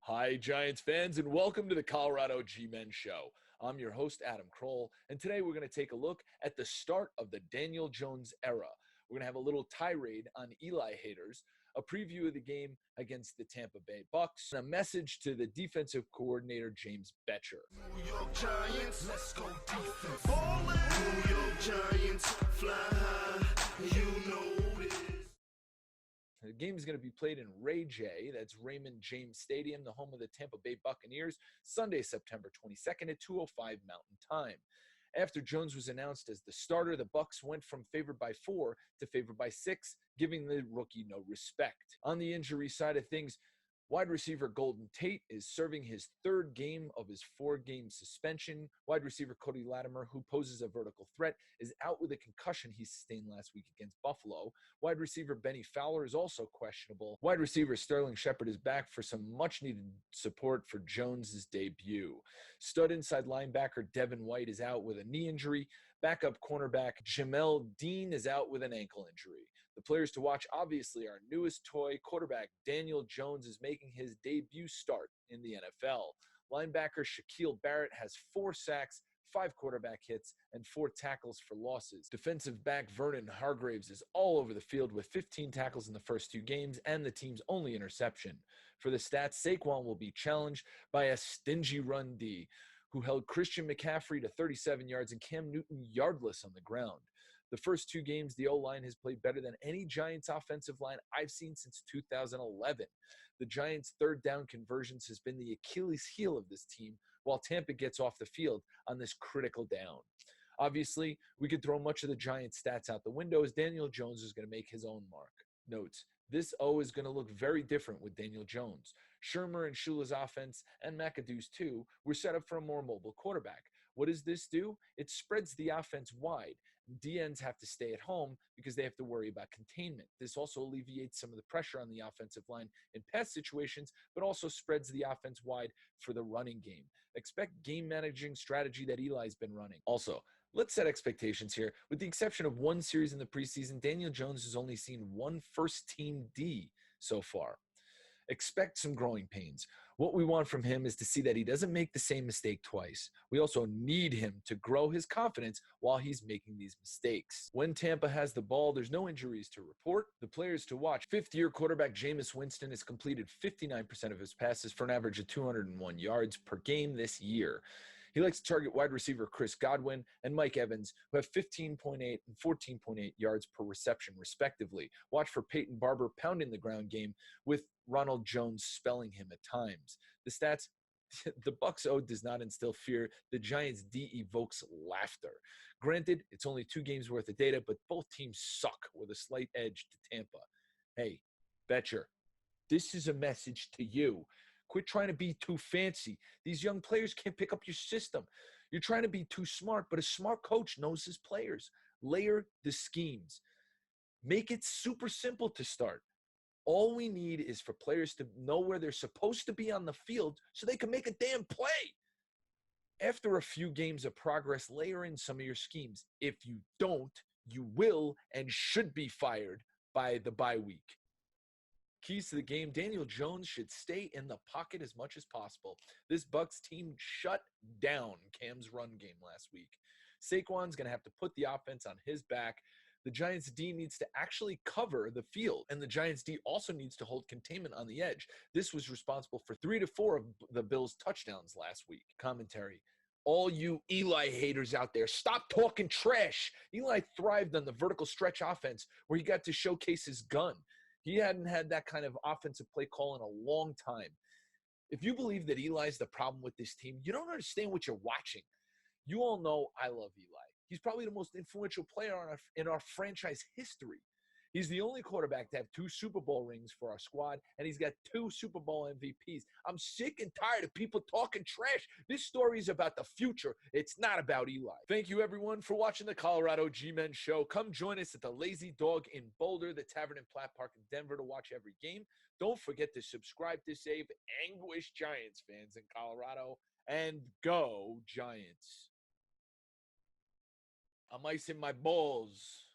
Hi, Giants fans, and welcome to the Colorado G-Men Show. I'm your host, Adam Kroll, and today we're going to take a look at the start of the Daniel Jones era. We're going to have a little tirade on Eli haters, a preview of the game against the Tampa Bay Bucs, and a message to the Defensive Coordinator James Betcher. New York Giants, let's go defense. Ballin'. New York Giants, fly high, you know this. The game is going to be played in Ray J, that's Raymond James Stadium, the home of the Tampa Bay Buccaneers, Sunday, September 22nd at 2:05 Mountain Time. After Jones was announced as the starter, the Bucs went from favored by 4 to favored by 6, giving the rookie no respect. On the injury side of things, wide receiver Golden Tate is serving his third game of his 4-game suspension. Wide receiver Cody Latimer, who poses a vertical threat, is out with a concussion he sustained last week against Buffalo. Wide receiver Benny Fowler is also questionable. Wide receiver Sterling Shepard is back for some much-needed support for Jones's debut. Stud inside linebacker Devin White is out with a knee injury. Backup cornerback Jamel Dean is out with an ankle injury. The players to watch, obviously, our newest toy quarterback Daniel Jones is making his debut start in the NFL. Linebacker Shaquille Barrett has 4 sacks, 5 quarterback hits, and 4 tackles for losses. Defensive back Vernon Hargraves is all over the field with 15 tackles in the first 2 games and the team's only interception. For the stats, Saquon will be challenged by a stingy run D, who held Christian McCaffrey to 37 yards and Cam Newton yardless on the ground. The first 2 games, the O-line has played better than any Giants offensive line I've seen since 2011. The Giants' third down conversions has been the Achilles heel of this team, while Tampa gets off the field on this critical down. Obviously, we could throw much of the Giants' stats out the window as Daniel Jones is going to make his own mark. Notes: this O is going to look very different with Daniel Jones. Shermer and Shula's offense, and McAdoo's too, were set up for a more mobile quarterback. What does this do? It spreads the offense wide. DNs have to stay at home because they have to worry about containment. This also alleviates some of the pressure on the offensive line in pass situations, but also spreads the offense wide for the running game. Expect game managing strategy that Eli's been running. Also, let's set expectations here. With the exception of 1 series in the preseason, Daniel Jones has only seen 1 first-team D so far. Expect some growing pains. What we want from him is to see that he doesn't make the same mistake twice. We also need him to grow his confidence while he's making these mistakes. When Tampa has the ball, there's no injuries to report. The players to watch: 5th-year quarterback Jameis Winston has completed 59% of his passes for an average of 201 yards per game this year. He likes to target wide receiver Chris Godwin and Mike Evans, who have 15.8 and 14.8 yards per reception, respectively. Watch for Peyton Barber pounding the ground game, with Ronald Jones spelling him at times. The stats: the Bucs O does not instill fear. The Giants D evokes laughter. Granted, it's only 2 games worth of data, but both teams suck with a slight edge to Tampa. Hey, Betcher, this is a message to you. Quit trying to be too fancy. These young players can't pick up your system. You're trying to be too smart, but a smart coach knows his players. Layer the schemes. Make it super simple to start. All we need is for players to know where they're supposed to be on the field so they can make a damn play. After a few games of progress, layer in some of your schemes. If you don't, you will and should be fired by the bye week. Keys to the game: Daniel Jones should stay in the pocket as much as possible. This Bucs team shut down Cam's run game last week. Saquon's going to have to put the offense on his back. The Giants D needs to actually cover the field, and the Giants D also needs to hold containment on the edge. This was responsible for 3 to 4 of the Bills' touchdowns last week. Commentary: all you Eli haters out there, stop talking trash. Eli thrived on the vertical stretch offense where he got to showcase his gun. He hadn't had that kind of offensive play call in a long time. If you believe that Eli's the problem with this team, you don't understand what you're watching. You all know I love Eli. He's probably the most influential player in our franchise history. He's the only quarterback to have 2 Super Bowl rings for our squad, and he's got 2 Super Bowl MVPs. I'm sick and tired of people talking trash. This story is about the future. It's not about Eli. Thank you, everyone, for watching the Colorado G-Men Show. Come join us at the Lazy Dog in Boulder, the Tavern in Platt Park in Denver to watch every game. Don't forget to subscribe to save Anguish Giants fans in Colorado. And go Giants. I'm icing my balls.